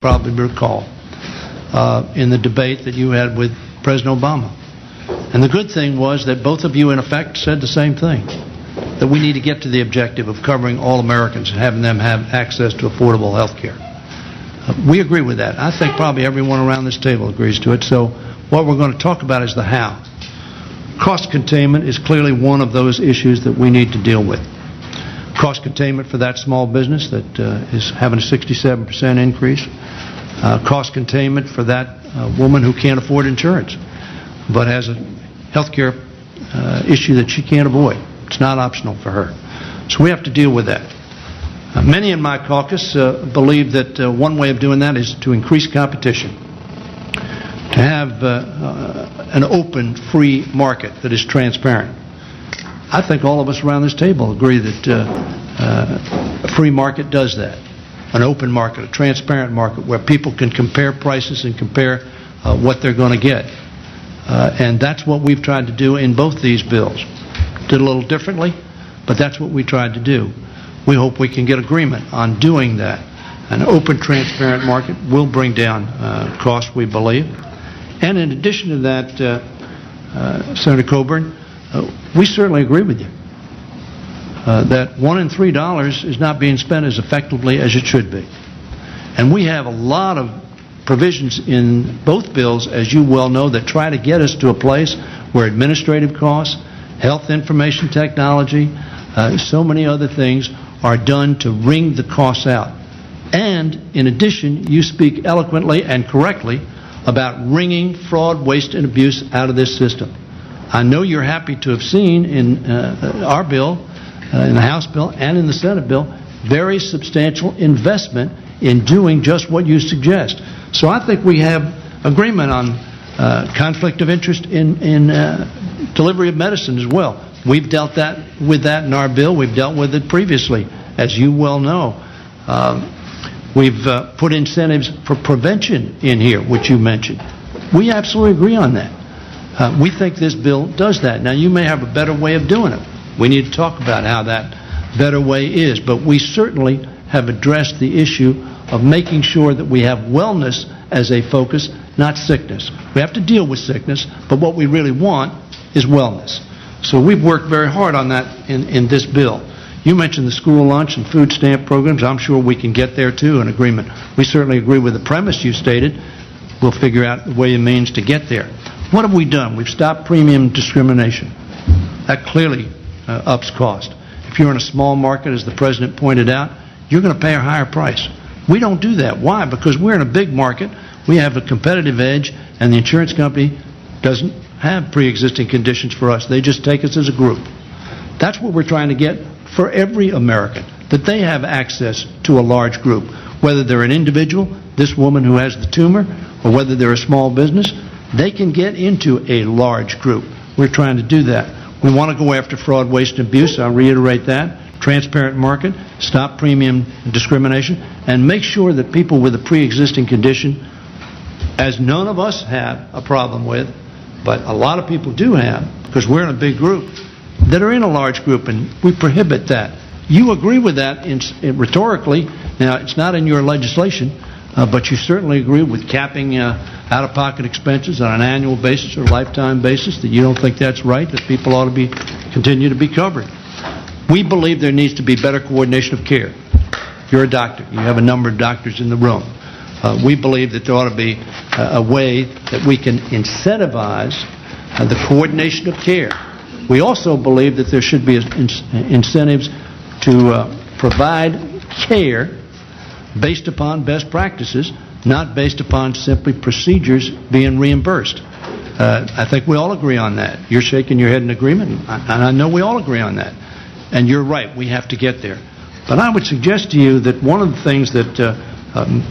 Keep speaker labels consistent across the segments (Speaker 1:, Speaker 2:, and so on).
Speaker 1: probably recall, in the debate that you had with President Obama. And the good thing was that both of you, in effect, said the same thing, that we need to get to the objective of covering all Americans and having them have access to affordable health care. We agree with that. I think probably everyone around this table agrees to it. So what we're going to talk about is the how. Cost containment is clearly one of those issues that we need to deal with. Cost containment for that small business that is having a 67% increase. Cost containment for that woman who can't afford insurance but has a health care issue that she can't avoid. It's not optional for her. So we have to deal with that. Many in my caucus believe that one way of doing that is to increase competition, to have an open, free market that is transparent. I think all of us around this table agree that a free market does that. An open market, a transparent market where people can compare prices and compare what they're going to get. And that's what we've tried to do in both these bills. Did a little differently, but that's what we tried to do. We hope we can get agreement on doing that. An open, transparent market will bring down costs, we believe. And in addition to that, Senator Coburn, we certainly agree with you that $1 in $3 is not being spent as effectively as it should be. And we have a lot of provisions in both bills, as you well know, that try to get us to a place where administrative costs, health information technology, so many other things are done to wring the costs out. And in addition, you speak eloquently and correctly about wringing fraud, waste, and abuse out of this system. I know you're happy to have seen in our bill, in the House bill and in the Senate bill, very substantial investment in doing just what you suggest. So I think we have agreement on conflict of interest in delivery of medicine as well. We've dealt with that in our bill. We've dealt with it previously, as you well know. We've put incentives for prevention in here, which you mentioned. We absolutely agree on that. We think this bill does that. Now, you may have a better way of doing it. We need to talk about how that better way is. But we certainly have addressed the issue of making sure that we have wellness as a focus, not sickness. We have to deal with sickness, but what we really want is wellness. So we've worked very hard on that in this bill. You mentioned the school lunch and food stamp programs. I'm sure we can get there, too, in agreement. We certainly agree with the premise you stated. We'll figure out the way and means to get there. What have we done? We've stopped premium discrimination. That clearly ups cost. If you're in a small market, as the President pointed out, you're going to pay a higher price. We don't do that. Why? Because we're in a big market. We have a competitive edge, and the insurance company doesn't have pre-existing conditions for us. They just take us as a group. That's what we're trying to get for every American, that they have access to a large group, whether they're an individual, this woman who has the tumor, or whether they're a small business, they can get into a large group. We're trying to do that. We want to go after fraud, waste, and abuse. I'll reiterate that. Transparent market, stop premium discrimination, and make sure that people with a pre-existing condition, as none of us have a problem with, but a lot of people do have, because we're in a big group, that are in a large group, and we prohibit that. You agree with that rhetorically. Now, it's not in your legislation, but you certainly agree with capping out-of-pocket expenses on an annual basis or lifetime basis, that you don't think that's right, that people ought to continue to be covered. We believe there needs to be better coordination of care. You're a doctor. You have a number of doctors in the room. We believe that there ought to be a way that we can incentivize the coordination of care. We also believe that there should be incentives to provide care based upon best practices, not based upon simply procedures being reimbursed. I think we all agree on that. You're shaking your head in agreement, and I know we all agree on that. And you're right, we have to get there. But I would suggest to you that one of the things that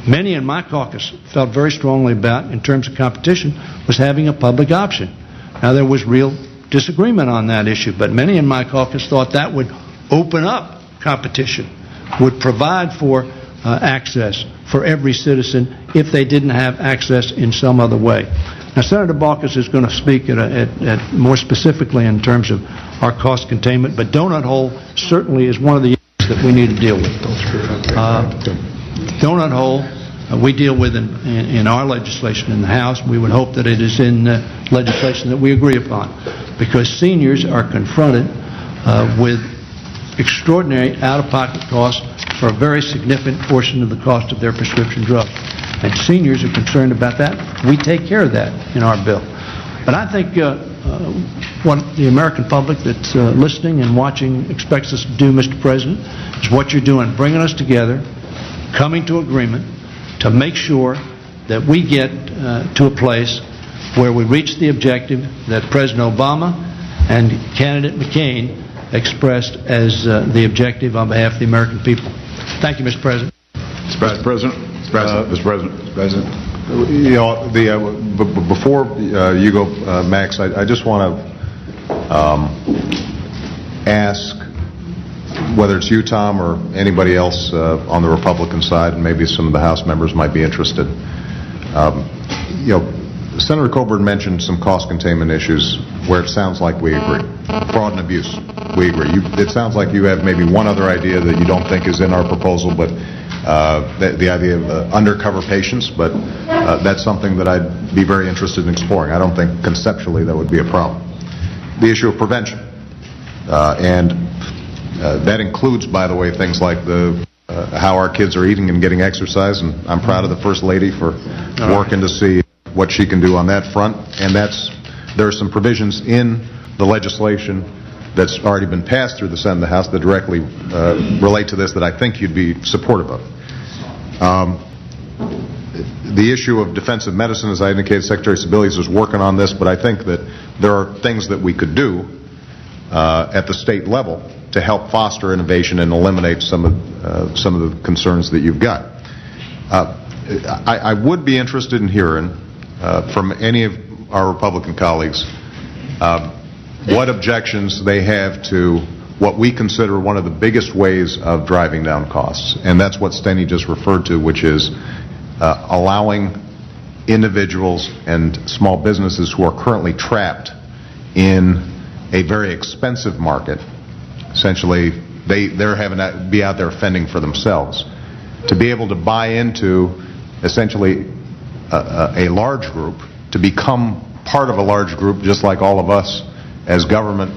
Speaker 1: many in my caucus felt very strongly about in terms of competition was having a public option. Now, there was real disagreement on that issue, but many in my caucus thought that would open up competition, would provide for access for every citizen if they didn't have access in some other way. Now, Senator Baucus is going to speak at more specifically in terms of our cost containment, but donut hole certainly is one of the issues that we need to deal with. Donut hole we deal with in our legislation in the House. We would hope that it is in legislation that we agree upon, because seniors are confronted with extraordinary out-of-pocket costs for a very significant portion of the cost of their prescription drugs. And seniors are concerned about that. We take care of that in our bill. But I think what the American public that's listening and watching expects us to do, Mr. President, is what you're doing, bringing us together, coming to agreement to make sure that we get to a place where we reach the objective that President Obama and candidate McCain expressed as the objective on behalf of the American people. Thank you, Mr. President.
Speaker 2: Mr. President. Mr. President.
Speaker 3: You know, before you go, Max, I just want to ask whether it's you, Tom, or anybody else on the Republican side, and maybe some of the House members might be interested. You know, Senator Coburn mentioned some cost containment issues where it sounds like we agree. Fraud and abuse, we agree. It sounds like you have maybe one other idea that you don't think is in our proposal, but the idea of undercover patients, but that's something that I'd be very interested in exploring. I don't think conceptually that would be a problem. The issue of prevention, and that includes, by the way, things like how our kids are eating and getting exercise, and I'm proud of the First Lady for working to see what she can do on that front. And there are some provisions in the legislation that's already been passed through the Senate and the House that directly relate to this that I think you'd be supportive of. The issue of defensive medicine, as I indicated, Secretary Sebelius is working on this, but I think that there are things that we could do at the state level to help foster innovation and eliminate some of the concerns that you've got. I would be interested in hearing from any of our Republican colleagues what objections they have to what we consider one of the biggest ways of driving down costs, and that's what Steny just referred to, which is allowing individuals and small businesses who are currently trapped in a very expensive market. Essentially, they're having to be out there fending for themselves, to be able to buy into essentially a large group, to become part of a large group, just like all of us as government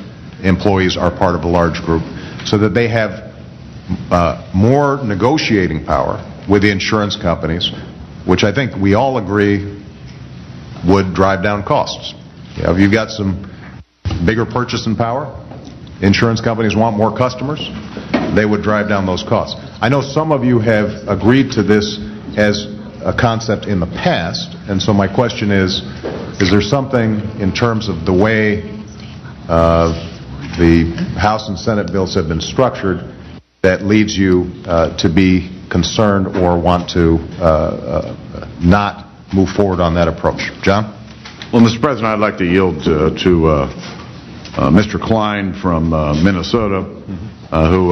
Speaker 3: employees are part of a large group, so that they have more negotiating power with the insurance companies, which I think we all agree would drive down costs. You know, if you've got some bigger purchasing power, insurance companies want more customers, they would drive down those costs. I know some of you have agreed to this as a concept in the past, and so my question is there something in terms of the way the House and Senate bills have been structured that leads you to be concerned or want to not move forward on that approach? John?
Speaker 2: Well, Mr. President, I'd like to yield to Mr. Klein from Minnesota, who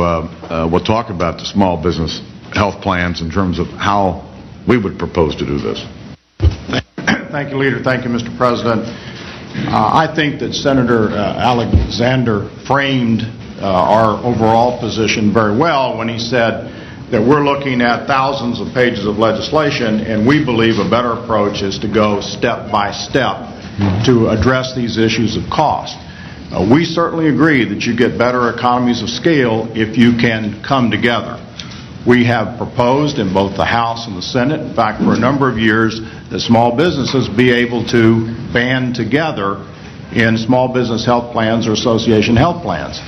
Speaker 2: will talk about the small business health plans in terms of how we would propose to do this.
Speaker 4: Thank you, Leader. Thank you, Mr. President. I think that Senator Alexander framed our overall position very well when he said that we're looking at thousands of pages of legislation, and we believe a better approach is to go step by step to address these issues of cost. We certainly agree that you get better economies of scale if you can come together. We have proposed in both the House and the Senate, in fact, for a number of years, that small businesses be able to band together in small business health plans or association health plans.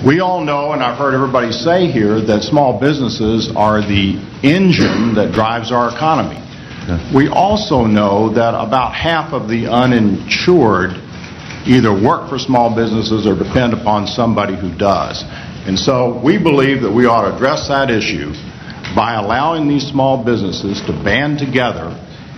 Speaker 4: We all know, and I've heard everybody say here, that small businesses are the engine that drives our economy. We also know that about half of the uninsured either work for small businesses or depend upon somebody who does. And so we believe that we ought to address that issue by allowing these small businesses to band together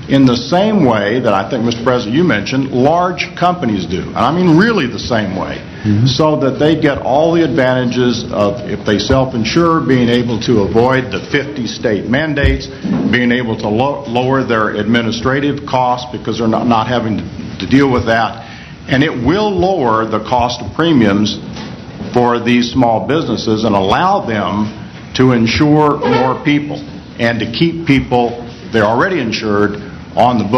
Speaker 4: in the same way that I think, Mr. President, you mentioned, large companies do. And I mean really the same way. So that they get all the advantages of, if they self-insure, being able to avoid the 50 state mandates, being able to lower their administrative costs because they're not having to deal with that. And it will lower the cost of premiums for these small businesses and allow them to insure more people and to keep people they're already insured on the books.